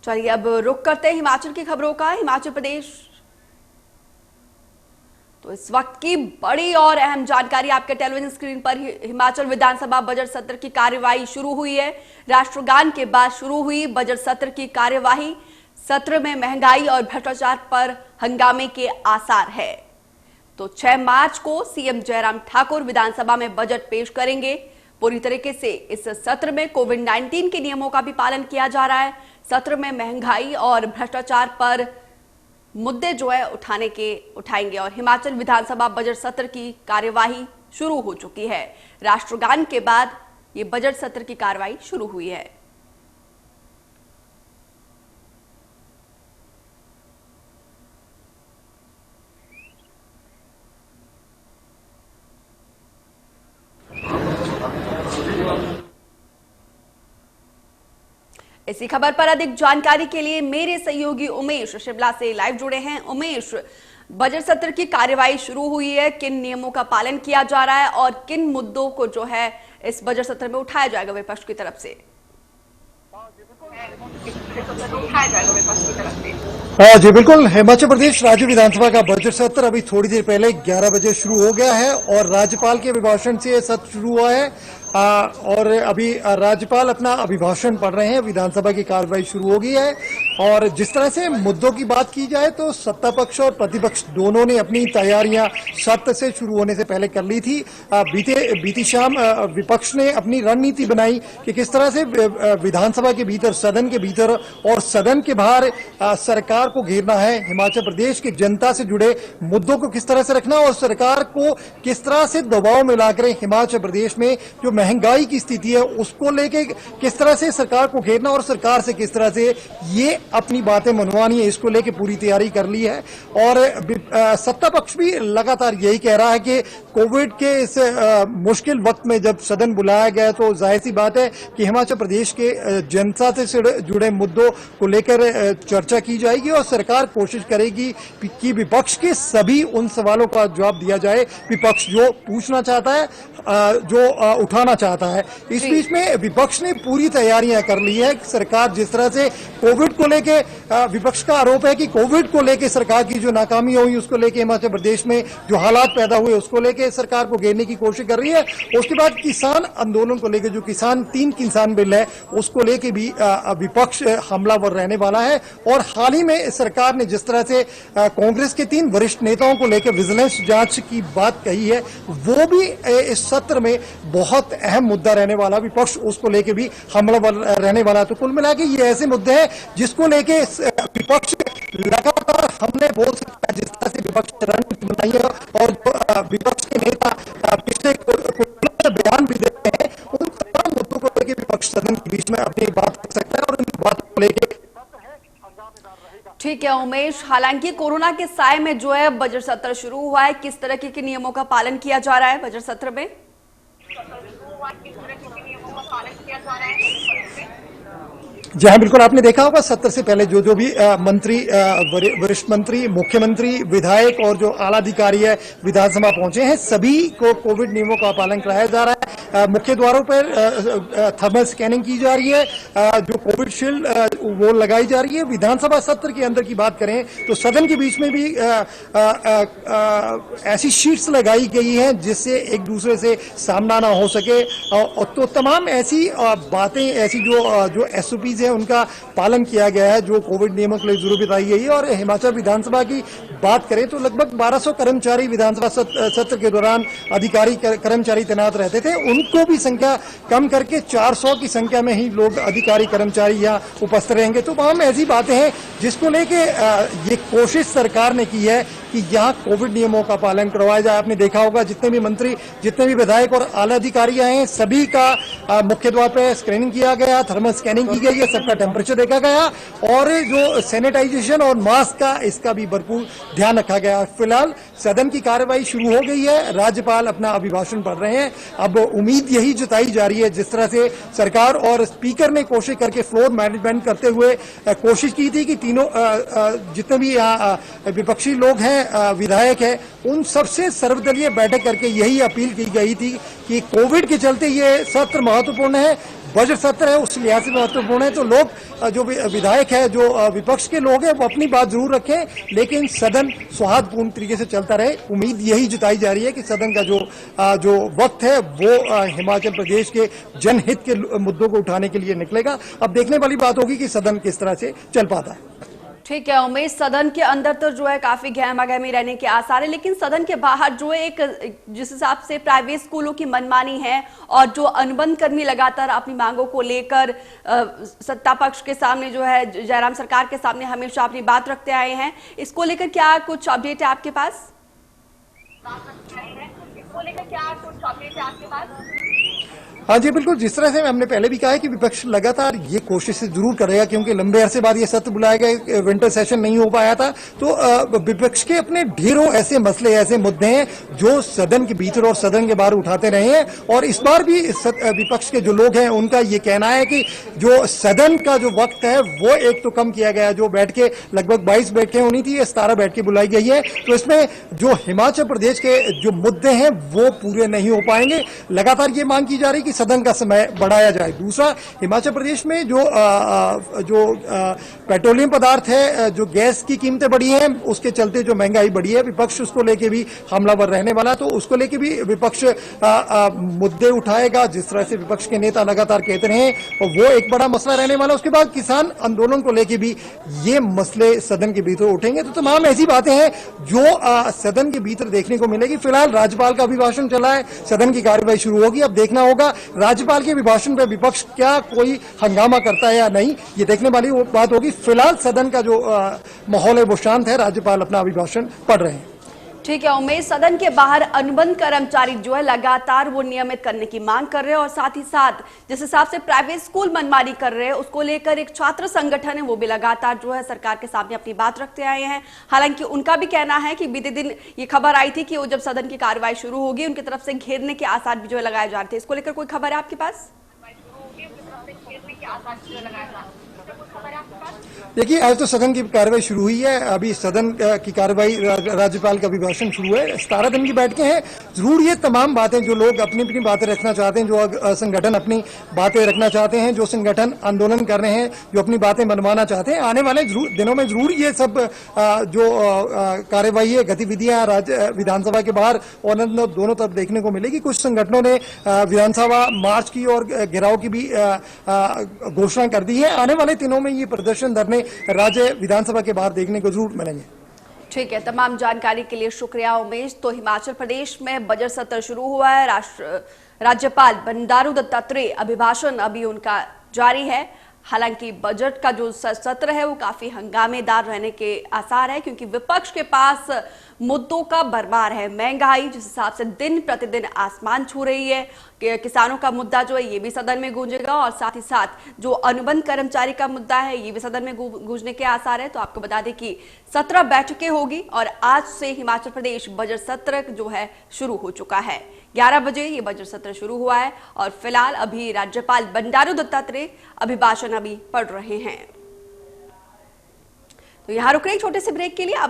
चलिए अब रुक करते हैं हिमाचल की खबरों का। हिमाचल प्रदेश तो इस वक्त की बड़ी और अहम जानकारी आपके टेलीविजन स्क्रीन पर। हिमाचल विधानसभा बजट सत्र की कार्यवाही शुरू हुई है। राष्ट्रगान के बाद शुरू हुई बजट सत्र की कार्यवाही। सत्र में महंगाई और भ्रष्टाचार पर हंगामे के आसार है। तो 6 मार्च को सीएम जयराम ठाकुर विधानसभा में बजट पेश करेंगे। पूरी तरीके से इस सत्र में कोविड-19 के नियमों का भी पालन किया जा रहा है। सत्र में महंगाई और भ्रष्टाचार पर मुद्दे जो है उठाएंगे और हिमाचल विधानसभा बजट सत्र की कार्यवाही शुरू हो चुकी है। राष्ट्रगान के बाद ये बजट सत्र की कार्यवाही शुरू हुई है। इसी खबर पर अधिक जानकारी के लिए मेरे सहयोगी उमेश शिमला से लाइव जुड़े हैं। उमेश, बजट सत्र की कार्यवाही शुरू हुई है, किन नियमों का पालन किया जा रहा है और किन मुद्दों को जो है इस बजट सत्र में उठाया जाएगा विपक्ष की तरफ से? जी बिल्कुल, हिमाचल प्रदेश राज्य विधानसभा का बजट सत्र अभी थोड़ी देर पहले 11 बजे शुरू हो गया है और राज्यपाल के अभिभाषण से यह सत्र शुरू हुआ है। और अभी राज्यपाल अपना अभिभाषण पढ़ रहे हैं। विधानसभा की कार्रवाई शुरू हो गई है और जिस तरह से मुद्दों की बात की जाए तो सत्ता पक्ष और प्रतिपक्ष दोनों ने अपनी तैयारियां सत्र से शुरू होने से पहले कर ली थी। बीती शाम विपक्ष ने अपनी रणनीति बनाई कि किस तरह से विधानसभा के भीतर, सदन के भीतर और सदन के बाहर सरकार को घेरना है। हिमाचल प्रदेश की जनता से जुड़े मुद्दों को किस तरह से रखना और सरकार को किस तरह से दबाव में लाकर हिमाचल प्रदेश में जो महंगाई की स्थिति है उसको लेके किस तरह से सरकार को घेरना और सरकार से किस तरह से ये अपनी बातें मनवानी है, इसको लेके पूरी तैयारी कर ली है। और सत्ता पक्ष भी लगातार यही कह रहा है कि कोविड के इस मुश्किल वक्त में जब सदन बुलाया गया तो जाहिर सी बात है कि हिमाचल प्रदेश के जनता से जुड़े मुद्दों को लेकर चर्चा की जाएगी और सरकार कोशिश करेगी कि विपक्ष के सभी उन सवालों का जवाब दिया जाए विपक्ष जो पूछना चाहता है, जो उठाना चाहता है। इस बीच में विपक्ष ने पूरी तैयारियां कर ली है। सरकार जिस तरह से कोविड को लेके, विपक्ष का आरोप है कि कोविड को लेके सरकार की जो नाकामी हुई उसको लेके हिमाचल प्रदेश में जो हालात पैदा हुए उसको लेके सरकार को घेरने की कोशिश कर रही है। उसके बाद किसान आंदोलन को लेकर जो 3 किसान बिल है उसको लेके भी विपक्ष हमलावर रहने वाला है। और हाल ही में सरकार ने जिस तरह से कांग्रेस के 3 वरिष्ठ नेताओं को लेकर विजिलेंस जांच की बात कही है वो भी इस सत्र में बहुत अहम मुद्दा रहने वाला। विपक्ष उसको लेके भी हमलावर रहने वाला। तो कुल मिला के ये ऐसे मुद्दे हैं जिसको लेके विपक्ष लगातार हमले बोल सकता है। जिस तरह से विपक्ष ने रणनीति बनाई है और विपक्ष के नेता पिछले बयान भी देते हैं, उन तमाम मुद्दों को लेकर विपक्ष सदन के बीच में अपनी बात कर सकता है और उन बातों को लेकर। ठीक है उमेश, हालांकि कोरोना के साए में जो है बजट सत्र शुरू हुआ है, किस तरह के नियमों का पालन किया जा रहा है बजट सत्र में? जी हाँ, बिल्कुल आपने देखा होगा सत्र से पहले जो भी मंत्री, वरिष्ठ मंत्री, मुख्यमंत्री, विधायक और जो आला अधिकारी है विधानसभा पहुंचे हैं, सभी को कोविड नियमों का पालन कराया जा रहा है। मुख्य द्वारों पर थर्मल स्कैनिंग की जा रही है, जो कोविड शील्ड वो लगाई जा रही है। विधानसभा सत्र के अंदर की बात करें तो सदन के बीच में भी ऐसी शीट्स लगाई गई हैं जिससे एक दूसरे से सामना ना हो सके। तो तमाम ऐसी बातें, ऐसी जो एसओपीज है उनका पालन किया गया है जो कोविड नियमों के लिए जरूरी बताई गई है। और हिमाचल विधानसभा की बात करें तो लगभग 1200 कर्मचारी विधानसभा सत्र के दौरान अधिकारी कर्मचारी तैनात रहते थे, उनको भी संख्या कम करके 400 की संख्या में ही लोग अधिकारी कर्मचारी यहाँ उपस्थित रहेंगे। तो तमाम ऐसी बातें हैं जिसको लेके ये कोशिश सरकार ने की है कि यहाँ कोविड नियमों का पालन करवाया जाए। आपने देखा होगा जितने भी मंत्री, जितने भी विधायक और आला अधिकारी आए हैं सभी का मुख्य द्वार पर स्क्रीनिंग किया गया, थर्मल स्कैनिंग की गई है, सबका टेम्परेचर देखा गया और जो सैनिटाइजेशन और मास्क का इसका भी भरपूर ध्यान रखा गया। फिलहाल सदन की कार्यवाही शुरू हो गई है, राज्यपाल अपना अभिभाषण पढ़ रहे हैं। अब उम्मीद यही जताई जा रही है जिस तरह से सरकार और स्पीकर ने कोशिश करके फ्लोर मैनेजमेंट करते हुए कोशिश की थी कि तीनों जितने भी यहाँ विपक्षी लोग हैं, विधायक है, उन सबसे सर्वदलीय बैठक करके यही अपील की गई थी कि कोविड के चलते ये सत्र महत्वपूर्ण है। बजट सत्र है उस लिहाज से महत्वपूर्ण है। तो लोग जो विधायक है, जो विपक्ष के लोग हैं, वो अपनी बात जरूर रखें, लेकिन सदन सौहार्दपूर्ण तरीके से चलता रहे। उम्मीद यही जताई जा रही है कि सदन का जो वक्त है वो हिमाचल प्रदेश के जनहित के मुद्दों को उठाने के लिए निकलेगा। अब देखने वाली बात होगी कि सदन किस तरह से चल पाता है। ठीक है उमेश, सदन के अंदर तो जो है काफी गहमागहमी रहने के आसार है, लेकिन सदन के बाहर जो है एक जिस हिसाब से प्राइवेट स्कूलों की मनमानी है और जो अनुबंध कर्मी लगातार अपनी मांगों को लेकर सत्ता पक्ष के सामने जो है जयराम सरकार के सामने हमेशा अपनी बात रखते आए हैं, इसको लेकर क्या कुछ अपडेट है आपके पास? हाँ जी बिल्कुल, जिस तरह से हमने पहले भी कहा है कि विपक्ष लगातार ये कोशिश जरूर करेगा, क्योंकि लंबे अरसे बाद ये सत्र बुलाया गया, विंटर सेशन नहीं हो पाया था, तो विपक्ष के अपने ढेरों ऐसे मसले, ऐसे मुद्दे हैं जो सदन के भीतर और सदन के बाहर उठाते रहे हैं। और इस बार भी विपक्ष के जो लोग हैं उनका ये कहना है कि जो सदन का जो वक्त है वो एक तो कम किया गया, जो बैठकें लगभग 22 बैठकें होनी थी, 17 बैठकें बुलाई गई है, तो इसमें जो हिमाचल प्रदेश के जो मुद्दे हैं वो पूरे नहीं हो पाएंगे। लगातार ये मांग की जा रही कि सदन का समय बढ़ाया जाए। दूसरा, हिमाचल प्रदेश में जो पेट्रोलियम पदार्थ है, जो गैस की कीमतें बढ़ी हैं, उसके चलते जो महंगाई बढ़ी है, विपक्ष उसको लेके भी हमलावर रहने वाला, तो उसको लेके भी विपक्ष मुद्दे उठाएगा, जिस तरह से विपक्ष के नेता लगातार कहते रहे, और वो एक बड़ा मसला रहने वाला। उसके बाद किसान आंदोलन को लेके भी ये मसले सदन के भीतर उठेंगे। तो तमाम ऐसी बातें हैं जो सदन के भीतर देखने को मिलेगी। फिलहाल राज्यपाल का अभिभाषण चला है, सदन की कार्यवाही शुरू होगी। अब देखना होगा राज्यपाल के अभिभाषण पर विपक्ष क्या कोई हंगामा करता है या नहीं, ये देखने वाली बात होगी। फिलहाल सदन का जो माहौल है वो शांत है, राज्यपाल अपना अभिभाषण पढ़ रहे हैं। ठीक है उमेश, सदन के बाहर अनुबंध कर्मचारी जो है लगातार वो नियमित करने की मांग कर रहे हैं, और साथ ही साथ जिस हिसाब से प्राइवेट स्कूल मनमानी कर रहे हैं उसको लेकर एक छात्र संगठन है वो भी लगातार जो है सरकार के सामने अपनी बात रखते आए हैं। हालांकि उनका भी कहना है कि बीते दिन ये खबर आई थी कि वो जब सदन की कार्रवाई शुरू होगी उनकी तरफ से घेरने के आसार भी जो है लगाए जा रहे थे। इसको लेकर कोई खबर है आपके पास? देखिए, आज तो सदन की कार्रवाई शुरू हुई है। अभी सदन की कार्रवाई, राज्यपाल का अभिभाषण शुरू है। 17 दिन की बैठकें हैं। जरूर ये तमाम बातें जो लोग अपनी अपनी बातें रखना चाहते हैं, जो संगठन अपनी बातें रखना चाहते हैं, जो संगठन आंदोलन कर रहे हैं, जो अपनी बातें मनवाना चाहते हैं, आने वाले दिनों में जरूर ये सब जो कार्रवाई है, गतिविधियां विधानसभा के बाहर और दोनों तरफ देखने को मिलेगी। कुछ संगठनों ने विधानसभा मार्च की और घेराव की भी घोषणा कर दी है। आने वाले दिनों में ये प्रदर्शन धरने राज्य विधानसभा के बाहर देखने को जरूर मिलेंगे। ठीक है, तमाम जानकारी के लिए शुक्रिया उमेश। तो हिमाचल प्रदेश में बजट सत्र शुरू हुआ है। राज्यपाल बंडारू दत्तात्रेय अभिभाषण अभी उनका जारी है। हालांकि बजट का जो सत्र है वो काफी हंगामेदार रहने के आसार है, क्योंकि विपक्ष के पास मुद्दों का भरमार है। महंगाई जिस हिसाब से दिन प्रतिदिन आसमान छू रही है, किसानों का मुद्दा जो है ये भी सदन में गूंजेगा, और साथ ही साथ जो अनुबंध कर्मचारी का मुद्दा है ये भी सदन में गूंजने के आसार है। तो आपको बता दें कि 17 बैठकें होगी और आज से हिमाचल प्रदेश बजट सत्र जो है शुरू हो चुका है। 11 बजे ये बजट सत्र शुरू हुआ है और फिलहाल अभी राज्यपाल बंडारू दत्तात्रेय अभिभाषण अभी पढ़ रहे हैं। तो यहां रुक रहे छोटे से ब्रेक के लिए। आप